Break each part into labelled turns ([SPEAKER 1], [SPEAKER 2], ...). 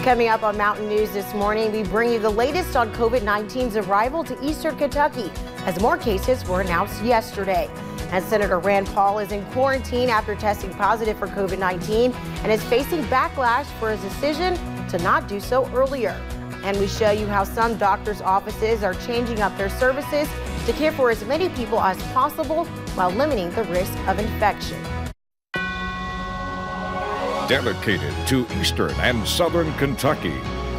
[SPEAKER 1] Coming up on Mountain News this morning, we bring you the latest on COVID-19's arrival to Eastern Kentucky as more cases were announced yesterday. And Senator Rand Paul is in quarantine after testing positive for COVID-19 and is facing backlash for his decision to not do so earlier. And we show you how some doctors' offices are changing up their services to care for as many people as possible while limiting the risk of infection.
[SPEAKER 2] Dedicated to Eastern and Southern Kentucky,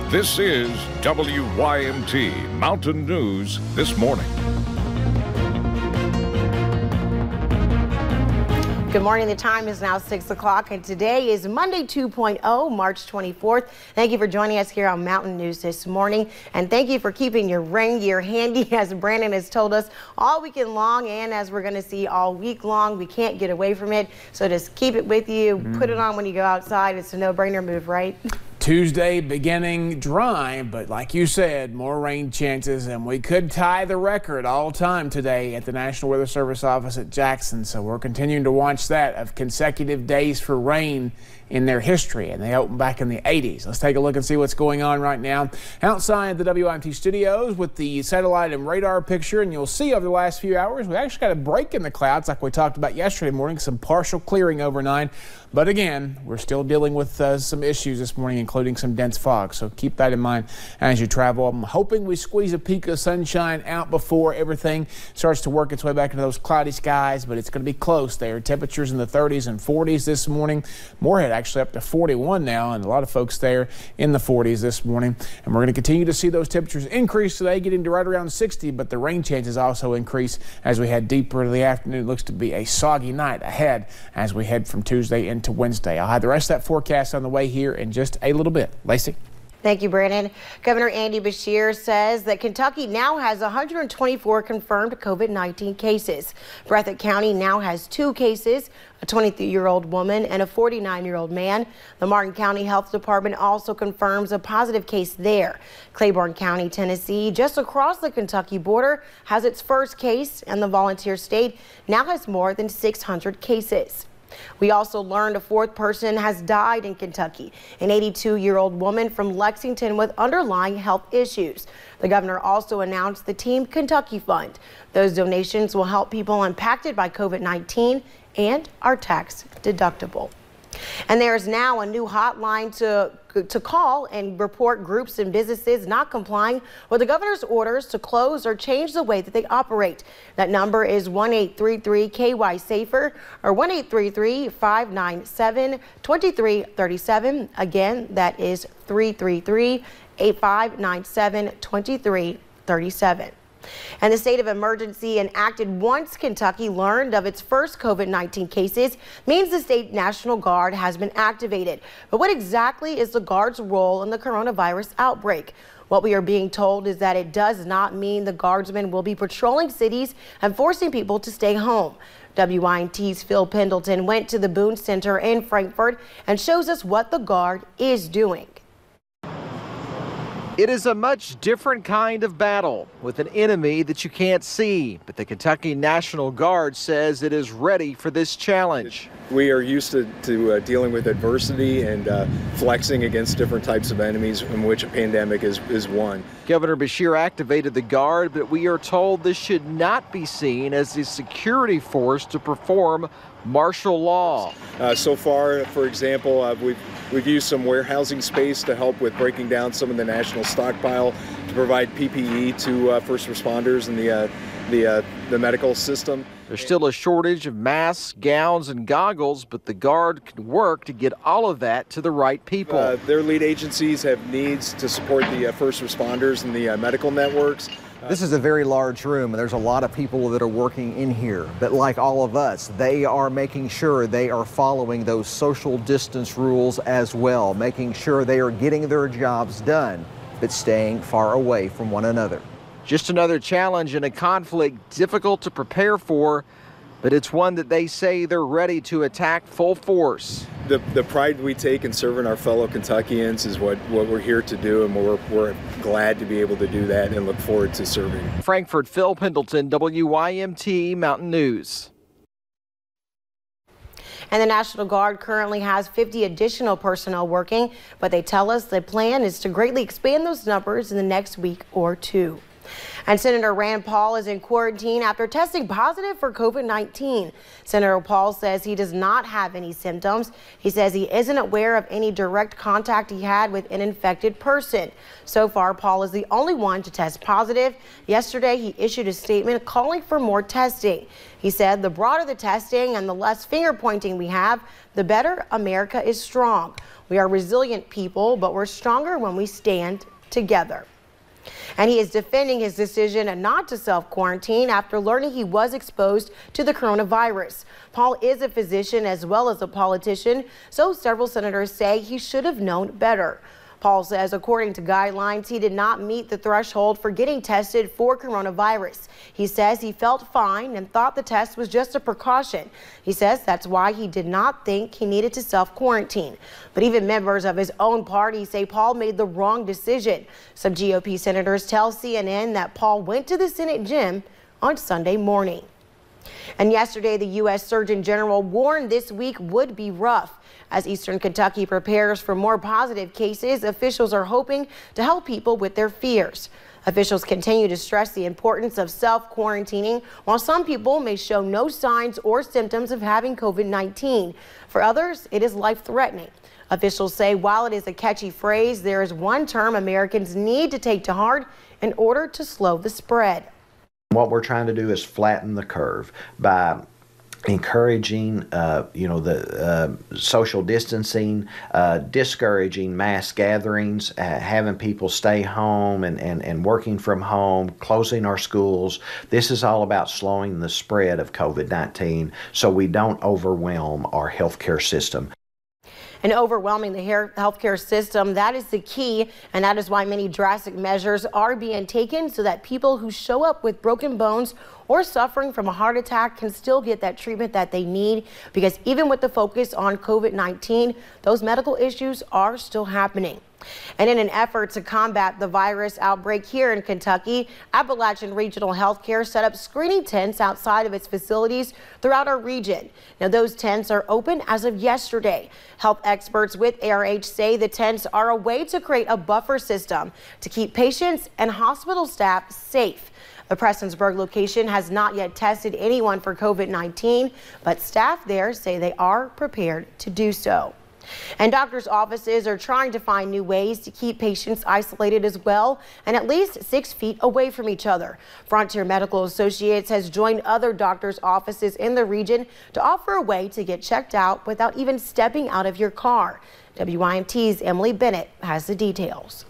[SPEAKER 2] this is WYMT Mountain News This Morning.
[SPEAKER 1] Good morning. The time is now 6 o'clock, and today is Monday 2.0, March 24th. Thank you for joining us here on Mountain News this morning, and thank you for keeping your rain gear handy, as Brandon has told us all weekend long, and as we're going to see all week long. We can't get away from it, so just keep it with you. Put it on when you go outside. It's a no-brainer move, right?
[SPEAKER 3] Tuesday beginning dry, but like you said, more rain chances, and we could tie the record all time today at the National Weather Service office at Jackson. So we're continuing to watch that of consecutive days for rain in their history, and they opened back in the 80s. Let's take a look and see what's going on right now outside the WYMT studios with the satellite and radar picture. And you'll see over the last few hours, we actually got a break in the clouds like we talked about yesterday morning, some partial clearing overnight. But again, we're still dealing with some issues this morning, including some dense fog. So keep that in mind as you travel. I'm hoping we squeeze a peak of sunshine out before everything starts to work its way back into those cloudy skies, but it's going to be close there. Temperatures in the 30s and 40s this morning. Moorhead actually up to 41 now, and a lot of folks there in the 40s this morning. And we're going to continue to see those temperatures increase today, getting to right around 60, but the rain chances also increase as we head deeper into the afternoon. It looks to be a soggy night ahead as we head from Tuesday into Wednesday. I'll have the rest of that forecast on the way here in just a little bit. Lacey?
[SPEAKER 1] Thank you, Brandon. Governor Andy Beshear says that Kentucky now has 124 confirmed COVID-19 cases. Breathitt County now has 2 cases, a 23-year-old woman and a 49-year-old man. The Martin County Health Department also confirms a positive case there. Claiborne County, Tennessee, just across the Kentucky border, has its first case, and the Volunteer State now has more than 600 cases. We also learned a 4th person has died in Kentucky, an 82-year-old woman from Lexington with underlying health issues. The governor also announced the Team Kentucky Fund. Those donations will help people impacted by COVID-19 and are tax deductible. And there is now a new hotline to call and report groups and businesses not complying with the governor's orders to close or change the way that they operate. That number is 1-833-KY-SAFER or 1-833-597-2337. Again, that is 333-597-2337. And the state of emergency enacted once Kentucky learned of its first COVID-19 cases means the state National Guard has been activated. But what exactly is the Guard's role in the coronavirus outbreak? What we are being told is that it does not mean the Guardsmen will be patrolling cities and forcing people to stay home. WYMT's Phil Pendleton went to the Boone Center in Frankfort and shows us what the Guard is doing.
[SPEAKER 4] It is a much different kind of battle with an enemy that you can't see, but the Kentucky National Guard says it is ready for this challenge.
[SPEAKER 5] We are used to dealing with adversity and flexing against different types of enemies, in which a pandemic is one.
[SPEAKER 4] Governor Beshear activated the Guard, but we are told this should not be seen as a security force to perform martial law.
[SPEAKER 5] So far, for example, we've used some warehousing space to help with breaking down some of the national stockpile to provide PPE to first responders and the medical system.
[SPEAKER 4] There's still a shortage of masks, gowns, and goggles, but the Guard can work to get all of that to the right people.
[SPEAKER 5] Their lead agencies have needs to support the first responders and the medical networks.
[SPEAKER 6] This is a very large room, and there's a lot of people that are working in here. But like all of us, they are making sure they are following those social distance rules as well, making sure they are getting their jobs done, but staying far away from one another.
[SPEAKER 4] Just another challenge in a conflict difficult to prepare for, but it's one that they say they're ready to attack full force.
[SPEAKER 5] The pride we take in serving our fellow Kentuckians is what we're here to do, and we're glad to be able to do that and look forward to serving.
[SPEAKER 4] Frankfort, Phil Pendleton, WYMT Mountain News.
[SPEAKER 1] And the National Guard currently has 50 additional personnel working, but they tell us the plan is to greatly expand those numbers in the next week or two. And Senator Rand Paul is in quarantine after testing positive for COVID-19. Senator Paul says he does not have any symptoms. He says he isn't aware of any direct contact he had with an infected person. So far, Paul is the only one to test positive. Yesterday, he issued a statement calling for more testing. He said the broader the testing and the less finger pointing we have, the better. America is strong. We are resilient people, but we're stronger when we stand together. And he is defending his decision not to self-quarantine after learning he was exposed to the coronavirus. Paul is a physician as well as a politician, so several senators say he should have known better. Paul says, according to guidelines, he did not meet the threshold for getting tested for coronavirus. He says he felt fine and thought the test was just a precaution. He says that's why he did not think he needed to self-quarantine. But even members of his own party say Paul made the wrong decision. Some GOP senators tell CNN that Paul went to the Senate gym on Sunday morning. And yesterday, the U.S. Surgeon General warned this week would be rough. As Eastern Kentucky prepares for more positive cases, officials are hoping to help people with their fears. Officials continue to stress the importance of self-quarantining, while some people may show no signs or symptoms of having COVID-19. For others, it is life-threatening. Officials say while it is a catchy phrase, there is one term Americans need to take to heart in order to slow the spread.
[SPEAKER 7] What we're trying to do is flatten the curve by encouraging, the social distancing, discouraging mass gatherings, having people stay home and working from home, closing our schools. This is all about slowing the spread of COVID-19 so we don't overwhelm our healthcare system.
[SPEAKER 1] And overwhelming the healthcare system, that is the key, and that is why many drastic measures are being taken so that people who show up with broken bones or suffering from a heart attack can still get that treatment that they need, because even with the focus on COVID-19, those medical issues are still happening. And in an effort to combat the virus outbreak here in Kentucky, Appalachian Regional Healthcare set up screening tents outside of its facilities throughout our region. Now, those tents are open as of yesterday. Health experts with ARH say the tents are a way to create a buffer system to keep patients and hospital staff safe. The Prestonsburg location has not yet tested anyone for COVID-19, but staff there say they are prepared to do so. And doctors' offices are trying to find new ways to keep patients isolated as well and at least 6 feet away from each other. Frontier Medical Associates has joined other doctors' offices in the region to offer a way to get checked out without even stepping out of your car. WYMT's Emily Bennett has the details.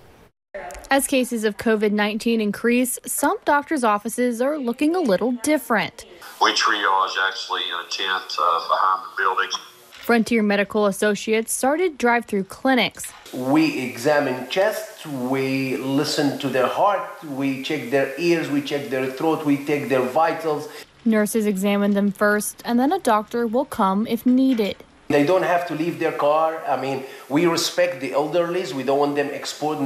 [SPEAKER 8] As cases of COVID-19 increase, some doctors' offices are looking a little different.
[SPEAKER 9] We triage actually in a tent behind the building.
[SPEAKER 8] Frontier Medical Associates started drive-through clinics.
[SPEAKER 10] We examine chests, we listen to their heart, we check their ears, we check their throat, we take their vitals.
[SPEAKER 8] Nurses examine them first, and then a doctor will come if needed.
[SPEAKER 10] They don't have to leave their car. I mean, we respect the elderlies. We don't want them exposed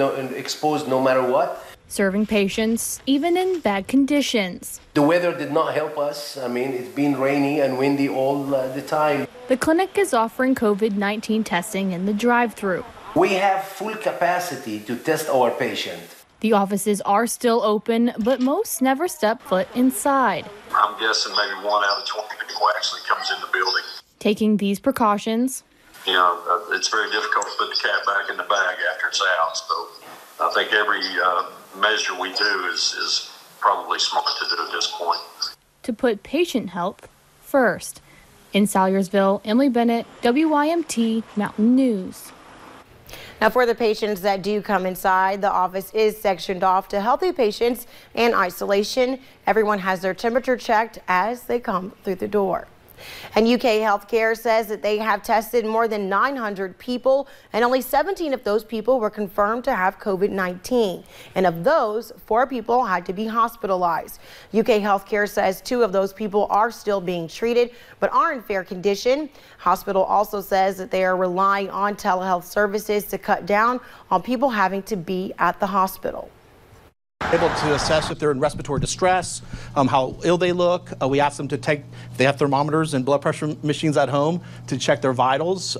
[SPEAKER 10] no matter what.
[SPEAKER 8] Serving patients, even in bad conditions.
[SPEAKER 10] The weather did not help us. I mean, it's been rainy and windy all the time.
[SPEAKER 8] The clinic is offering COVID-19 testing in the drive-through.
[SPEAKER 10] We have full capacity to test our patient.
[SPEAKER 8] The offices are still open, but most never step foot inside.
[SPEAKER 9] I'm guessing maybe 1 out of 20 people actually comes in the building.
[SPEAKER 8] Taking these precautions,
[SPEAKER 9] it's very difficult to put the cat back in the bag after it's out. So I think every measure we do is probably smart to do at this point.
[SPEAKER 8] To put patient health first. In Salyersville, Emily Bennett, WYMT Mountain News.
[SPEAKER 1] Now, for the patients that do come inside, the office is sectioned off to healthy patients in isolation. Everyone has their temperature checked as they come through the door. And UK Healthcare says that they have tested more than 900 people, and only 17 of those people were confirmed to have COVID-19. And of those, 4 people had to be hospitalized. UK Healthcare says 2 of those people are still being treated, but are in fair condition. Hospital also says that they are relying on telehealth services to cut down on people having to be at the hospital.
[SPEAKER 11] Able to assess if they're in respiratory distress, how ill they look. We ask them to take, if they have thermometers and blood pressure machines at home, to check their vitals.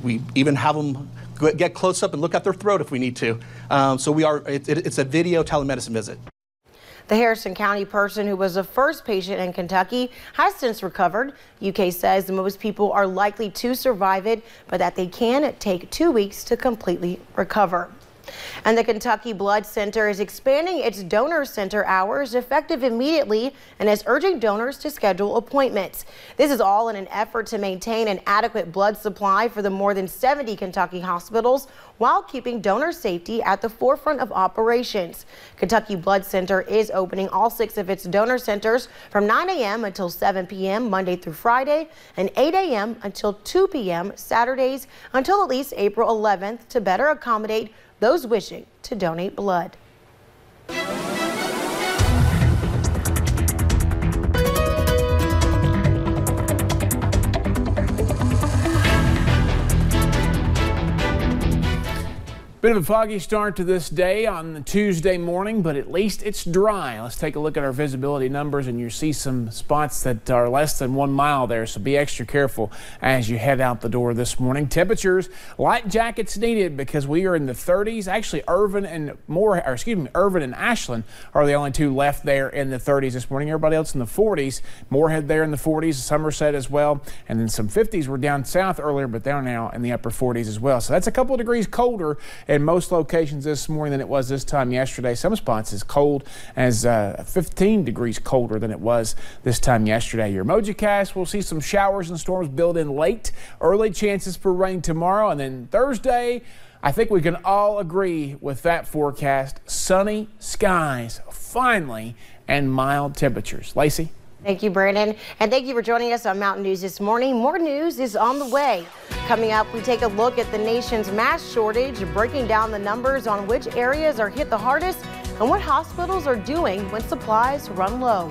[SPEAKER 11] We even have them get close up and look at their throat if we need to. It's a video telemedicine visit.
[SPEAKER 1] The Harrison County person who was the first patient in Kentucky has since recovered. UK says most people are likely to survive it, but that they can take 2 weeks to completely recover. And the Kentucky Blood Center is expanding its donor center hours effective immediately and is urging donors to schedule appointments. This is all in an effort to maintain an adequate blood supply for the more than 70 Kentucky hospitals while keeping donor safety at the forefront of operations. Kentucky Blood Center is opening all 6 of its donor centers from 9 a.m. until 7 p.m. Monday through Friday and 8 a.m. until 2 p.m. Saturdays until at least April 11th to better accommodate those wishing to donate blood.
[SPEAKER 3] Bit of a foggy start to this day on the Tuesday morning, but at least it's dry. Let's take a look at our visibility numbers, and you see some spots that are less than 1 mile there, so be extra careful as you head out the door this morning. Temperatures, light jackets needed because we are in the 30s. Actually, Irvin and Ashland are the only 2 left there in the 30s this morning. Everybody else in the 40s. Moorhead there in the 40s, Somerset as well, and then some 50s were down south earlier, but they're now in the upper 40s as well. So that's a couple of degrees colder in most locations this morning than it was this time yesterday. Some spots as cold as 15 degrees colder than it was this time yesterday. Your Mojicast, we'll see some showers and storms build in late. Early chances for rain tomorrow, and then Thursday, I think we can all agree with that forecast. Sunny skies, finally, and mild temperatures. Lacey?
[SPEAKER 1] Thank you, Brandon. And thank you for joining us on Mountain News this morning. More news is on the way. Coming up, we take a look at the nation's mask shortage, breaking down the numbers on which areas are hit the hardest and what hospitals are doing when supplies run low.